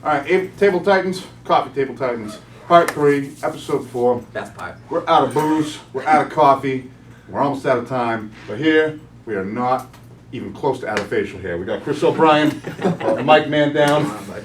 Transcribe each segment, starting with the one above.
All right, Table Titans, Coffee Table Titans, Part 3, Episode 4. Best part. We're out of booze, we're out of coffee, we're almost out of time, but here, we are not even close to out of facial hair. We got Chris O'Brien and Mike Mandown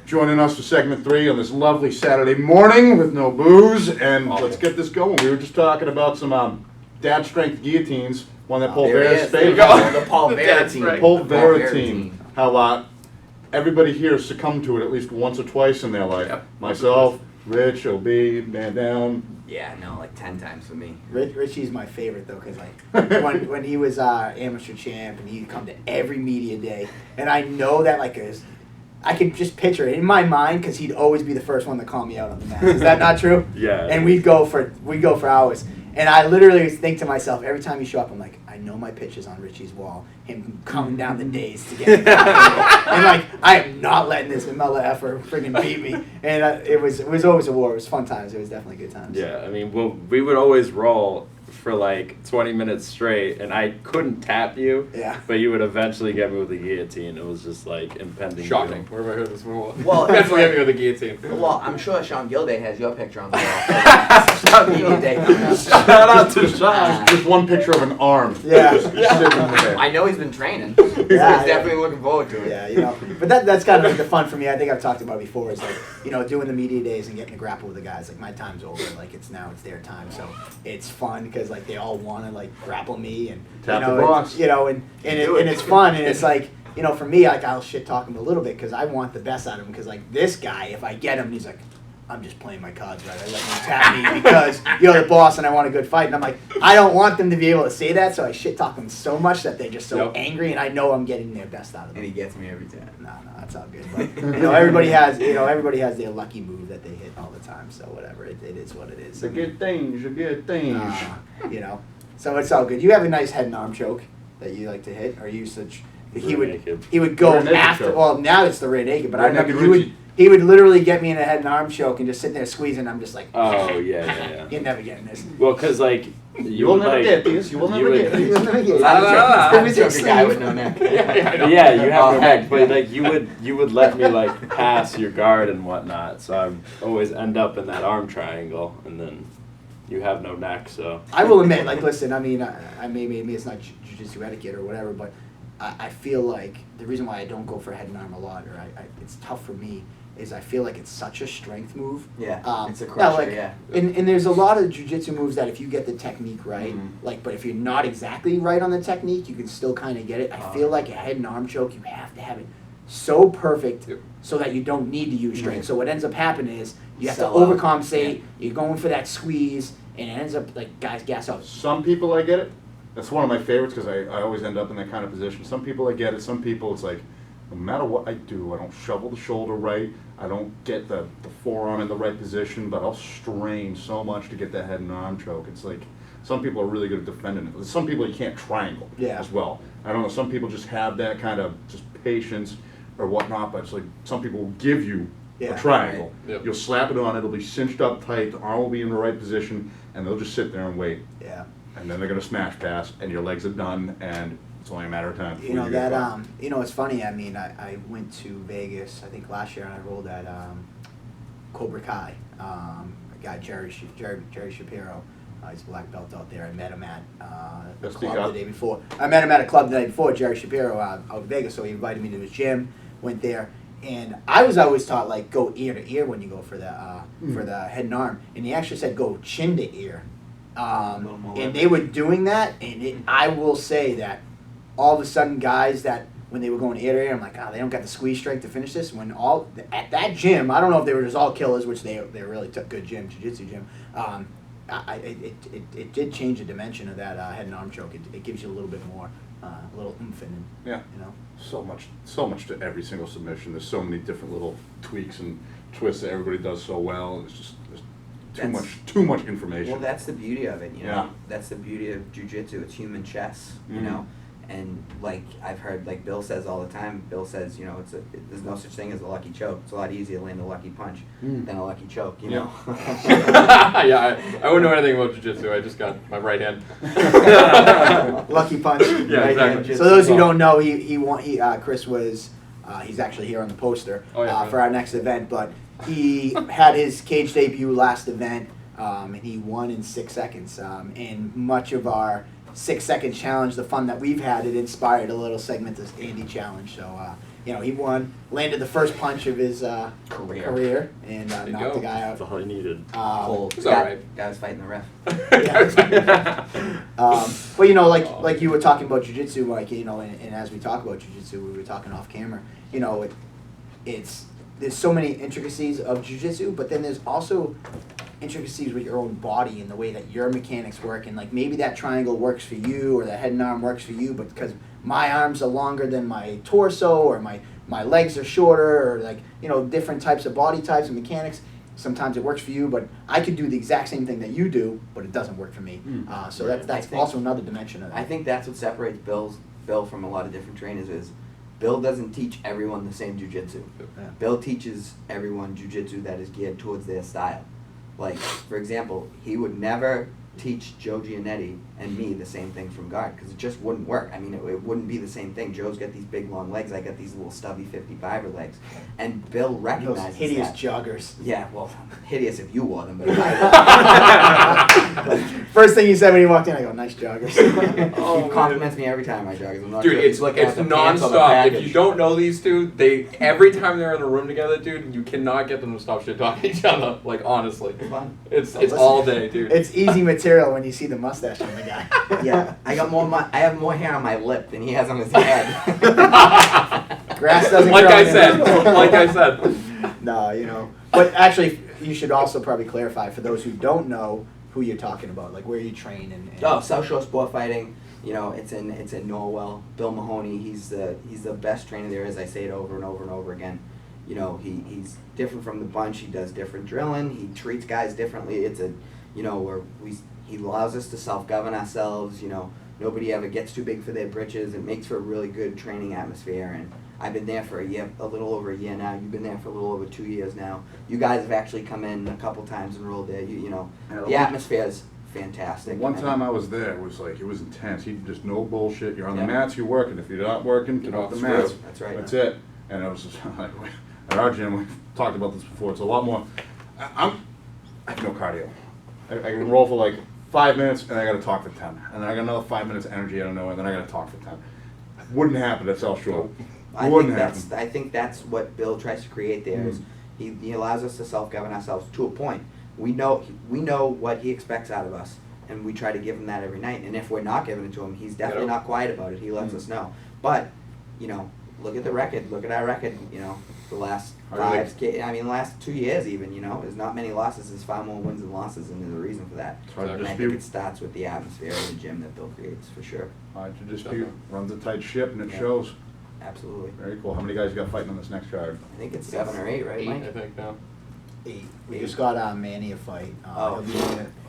joining us for segment 3 on this lovely Saturday morning with no booze, and let's get this going. We were just talking about some dad strength guillotines, one that Paul Vera's favorite. The Paul Vera team. Paul Vera team. How everybody here succumbed to it at least once or twice in their life. Yep. Myself, Rich, OB, Mandown. Yeah, no, like 10 times for me. Richie's my favorite though, because like when he was amateur champ and he'd come to every media day, and I know that like I can just picture it in my mind because he'd always be the first one to call me out on the mat. Is that not true? Yeah. And we'd go for hours, and I literally think to myself every time you show up, I'm like, I know my pitch is on Richie's wall. Him coming down the days to get it. And like, I am not letting this Mella effer friggin' beat me. And it was always a war. It was fun times. It was definitely good times. Yeah, I mean, we would always roll for like 20 minutes straight, and I couldn't tap you. Yeah. But you would eventually get me with the guillotine. It was just like impending. Shocking. doom. Where have I heard this before? Well, Definitely hit me with a guillotine. Well, I'm sure Sean Gilday has your picture on the wall. Sean Gilday. Shout out to Sean. Just one picture of an arm. Yeah. Just sitting in there. I know he's been training. He's definitely looking forward to it. Yeah, you know, but that's kind of like the fun for me. I think I've talked about it before. Is like, you know, doing the media days and getting to grapple with the guys. Like my time's over. Like it's their time. So it's fun because like they all want to like grapple me and Tap you know, the boss. you know, and it's fun and it's like, you know, for me, like I'll shit talk him a little bit because I want the best out of him. Because like this guy, if I get him, he's like, I'm just playing my cards right. I let you tap me because you're the boss and I want a good fight. And I'm like, I don't want them to be able to say that, so I shit talk them so much that they're just so angry, and I know I'm getting their best out of them. And he gets me every time. No, that's all good. But you know, everybody has their lucky move that they hit all the time. So whatever, it is what it is. The good things, the good things. You know, so it's all good. You have a nice head and arm choke that you like to hit, or you such. He would go Rear naked after. choke. Well, now it's the rear naked, but I Rear remember naked he would. Richie. He would literally get me in a head and arm choke and just sit there squeezing. I'm just like, Oh yeah. you're never getting this. Well, cause like You will never get these. You will never get these. I'm a joking guy with no neck. Yeah, you have no neck, but like you would let me like pass your guard and whatnot, so I always end up in that arm triangle, and then you have no neck, so. I will admit, like, listen, I mean, I maybe it's not jiu-jitsu etiquette or whatever, but I feel like the reason why I don't go for head and arm a lot, or it's tough for me, is I feel like it's such a strength move. Yeah, it's a now, crusher, like, yeah. And there's a lot of jiu-jitsu moves that if you get the technique right, Mm-hmm. like, but if you're not exactly right on the technique, you can still kind of get it. I feel like a head and arm choke, you have to have it so perfect so that you don't need to use strength. So what ends up happening is you have to overcompensate, you're going for that squeeze, and it ends up like guys gas out. Some people I get it. That's one of my favorites because I always end up in that kind of position. Some people I get it. Some people it's like, no matter what I do, I don't shovel the shoulder right. I don't get the forearm in the right position, but I'll strain so much to get that head and arm choke. It's like some people are really good at defending it. Some people you can't triangle as well. I don't know. Some people just have that kind of just patience or whatnot, but it's like some people will give you a triangle. Right. Yep. You'll slap it on, it'll be cinched up tight, the arm will be in the right position, and they'll just sit there and wait. Yeah. And then they're gonna smash pass, and your legs are done, and it's only a matter of time. You know that you know it's funny. I mean, I went to Vegas. I think last year, and I rolled at Cobra Kai. A guy Jerry Shapiro. He's a black belt out there. I met him at a club the day before. I met him at a club the night before. Jerry Shapiro out in Vegas. So he invited me to his gym. Went there, and I was always taught like go ear to ear when you go for the head and arm, and he actually said go chin to ear. And they were doing that, and I will say that all of a sudden guys that when they were going ear to ear, I'm like, they don't got the squeeze strength to finish this. When at that gym, I don't know if they were just all killers, which they really took good gym, jiu-jitsu gym. It did change the dimension of that head and arm choke. It gives you a little bit more, a little oomph in it. Yeah. You know. So much to every single submission. There's so many different little tweaks and twists that everybody does so well. It's just too much information. Well, that's the beauty of it, you know. Yeah. That's the beauty of jiu-jitsu. It's human chess, you Mhm. know. And like I've heard, like Bill says all the time. Bill says, you know, there's no such thing as a lucky choke. It's a lot easier to land a lucky punch than a lucky choke, you know. Yeah, I wouldn't know anything about jiu-jitsu. I just got my right hand. Lucky punch. Yeah, right exactly. hand. So those who don't know, Chris was He's actually here on the poster Oh, yeah, right. for our next event. But he had his cage debut last event, and he won in 6 seconds. And much of our 6-second challenge, the fun that we've had, it inspired a little segment of Andy Challenge. So, he won, landed the first punch of his career and There you knocked the go. guy That's out. all you needed. Cool. It's all right. Guy was fighting the ref. But like you were talking about jiu-jitsu, and as we talk about jiu-jitsu, we were talking off camera. There's so many intricacies of jiu-jitsu, but then there's also intricacies with your own body and the way that your mechanics work, and like maybe that triangle works for you or that head and arm works for you, but because my arms are longer than my torso or my legs are shorter, or different types of body types and mechanics, sometimes it works for you, but I could do the exact same thing that you do, but it doesn't work for me. So that's I think- also another dimension of that. I think that's what separates Bill from a lot of different trainers is Bill doesn't teach everyone the same jujitsu. Yeah. Bill teaches everyone jujitsu that is geared towards their style. Like, for example, he would never teach Joe Giannetti and me the same thing from guard because it just wouldn't work. I mean, it wouldn't be the same thing. Joe's got these big long legs. I got these little stubby 55er legs. And Bill Those recognizes hideous that. joggers. Yeah, well, hideous if you wore them, but First thing he said when he walked in, I go, "Nice joggers." he compliments me every time I jog. I'm not Dude, sure if it's he's looking at the pants on the nonstop. If package. you don't know these two, they every time they're in a room together, dude, you cannot get them to stop shit talking to each other. Like honestly, Fun. it's Listen, all day, dude. It's easy material when you see the mustache on the guy. Yeah, I have more hair on my lip than he has on his head. Grass doesn't like grow I on said, him. like I said. No, But actually, you should also probably clarify for those who don't know who you're talking about, like where you train and Oh, South Shore Sport Fighting. It's in Norwell. Bill Mahoney. He's the best trainer there is. I say it over and over and over again. He's different from the bunch. He does different drilling. He treats guys differently. It's he allows us to self-govern ourselves. Nobody ever gets too big for their britches. It makes for a really good training atmosphere. And I've been there for a little over a year now. You've been there for a little over 2 years now. You guys have actually come in a couple times and rolled there. The atmosphere is fantastic. One time I was there, it was intense. He just no bullshit. You're on the Yeah. mats, you're working. If you're not working, get off the Screw. mats. That's right. That's it. And it was just like at our gym. We've talked about this before. It's a lot more. I have no cardio. I can roll for like 5 minutes and I got to talk for 10, and then I got another 5 minutes energy. I don't know, and then I got to talk for 10. Wouldn't happen at South Shore. Wouldn't happen. I think that's what Bill tries to create there. Is he allows us to self-govern ourselves to a point. We know what he expects out of us, and we try to give him that every night. And if we're not giving it to him, he's definitely not quiet about it. He lets us know. But look at the record. Look at our record. The last the last 2 years even. There's not many losses. There's far more wins than losses, and there's a reason for that. It's hard to And I think dispute. it starts with the atmosphere in the gym that Bill creates for sure. Hard to dispute. Runs a tight ship, and it Yeah. shows. Absolutely. Very cool. How many guys you got fighting on this next card? I think it's 7 or 8, right, 8, Mike? I think now. 8. We just got Manny a fight. Oh.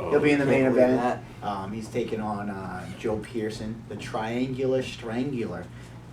He'll be in the main Can't believe event. He's taking on Joe Pearson, the Triangular Strangler.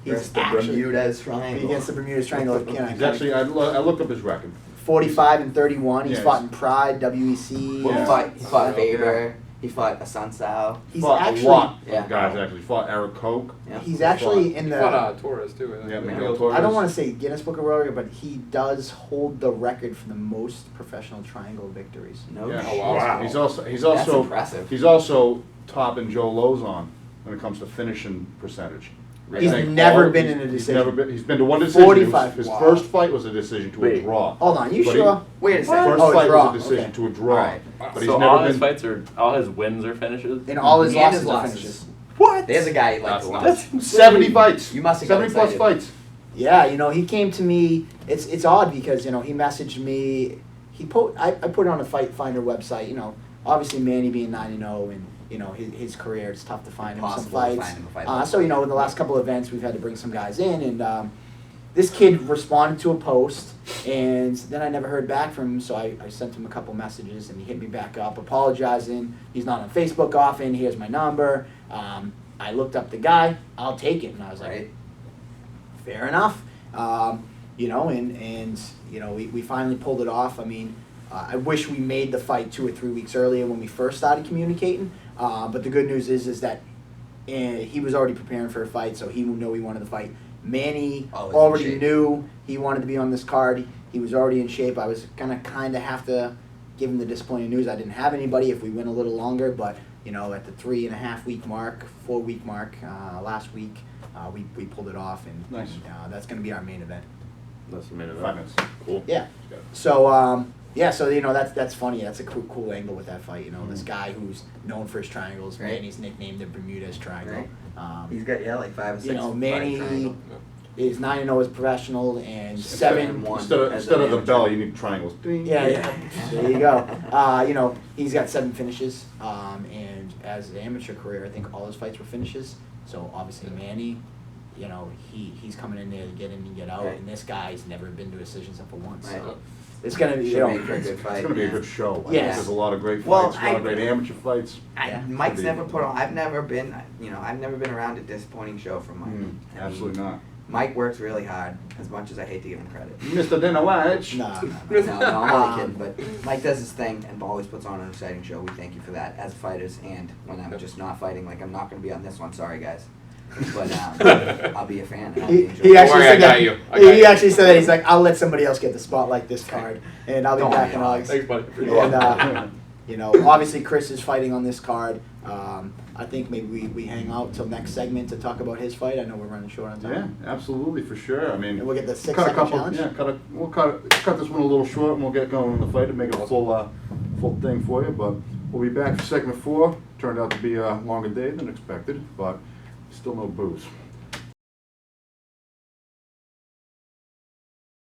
Versus the Bermuda's Triangle. Against the Bermuda's Triangle. He's actually, I looked up his record. 45-31. He's Yeah, fought in Pride, WEC. He Yeah. fought Faber. He fought Asuncao. He's Fought actually a lot Yeah. of guys actually. Fought Eric Koch. Yeah. he's actually in He the. fought Torres too. I think. Yeah, Miguel Miguel Torres. I don't want to say Guinness Book of World Record, but he does hold the record for the most professional triangle victories. No Yeah. shit. Oh, wow. He's also That's impressive. he's also topping Joe Lozon when it comes to finishing percentage. I He's think never been in a He's decision. he's been to one decision. 45. His Wow. first fight was a decision to a Wait. draw. Hold on, you But sure? Wait a His second. first Oh, a fight draw, was a decision okay. to a draw. Alright. But he's So never all been. his fights all his wins are finishes. And all his And losses his are losses. finishes. What? There's a guy like That's the nuts. last. That's 70 fights. You must have got 70 plus excited. fights. Yeah, he came to me. It's odd because he messaged me. I put it on a Fight Finder website. Obviously Manny being 9-0 and his career, it's tough to find him some Impossible to fights. find him a fight. So in the last couple of events we've had to bring some guys in, and this kid responded to a post, and then I never heard back from him. So I sent him a couple messages, and he hit me back up apologizing. He's not on Facebook often. Here's my number. I looked up the guy. I'll take it, and I was like, Right. fair enough. We finally pulled it off. I mean, I wish we made the fight 2 or 3 weeks earlier when we first started communicating. But the good news is that he was already preparing for a fight, so he knew he wanted to fight. Manny Oh, he's in already shape. knew he wanted to be on this card. He was already in shape. I was gonna kind of have to give him the disappointing news. I didn't have anybody if we went a little longer, but you know, at the 3.5 week mark, 4 week mark last week, we pulled it off, and Nice. that's gonna be our main event. That's a minute. 5 minutes. Cool. Yeah. Yeah. So yeah, so you know that's funny. That's a cool angle with that fight. You know, this Mhm. guy who's known for his triangles. Right. Manny's nicknamed the Bermuda's Triangle. Right. He's got like 5 or 6. You know, fight Manny triangle. is 9-0 as a professional and 7. One Instead of, as instead an of the amateur. bell, you need triangles. Ding. Yeah. There you go. You know, he's got 7 finishes, and as an amateur career, I think all his fights were finishes. So obviously Manny, you know, he's coming in there to get in and get out, Right. and this guy's never been to a decision except for once. Right. So it's gonna be, you Should know, make for a good It's fight. going to be a yeah. good show. I think Yes. There's a lot of great fights, Well, a lot of I- great amateur fights. Yeah. Mike's Should be. never put on. I've never been. I've never been around a disappointing show from Mike. Mm, I mean, absolutely not. Mike works really hard. As much as I hate to give him credit. Mr. DiNella. nah. No, I'm only kidding. But Mike does his thing and always puts on an exciting show. We thank you for that as fighters, and when I'm just not fighting, like I'm not going to be on this one. Sorry, guys. But I'll be a fan. And I'll be He enjoying actually worry, I said got that. you. I got He you. actually said that. He's like, I'll let somebody else get the spotlight this card, and I'll be Don't back be in honest. August. Thanks, buddy. And you know, obviously Chris is fighting on this card. I think maybe we hang out till next segment to talk about his fight. I know we're running short on Yeah, time. absolutely, for sure. I mean, And we'll get the 6 cut a second couple. challenge. Yeah, we'll cut this one a little short, and we'll get going in the fight and make it a full thing for you. But we'll be back for segment 4. Turned out to be a longer day than expected, but still no booze.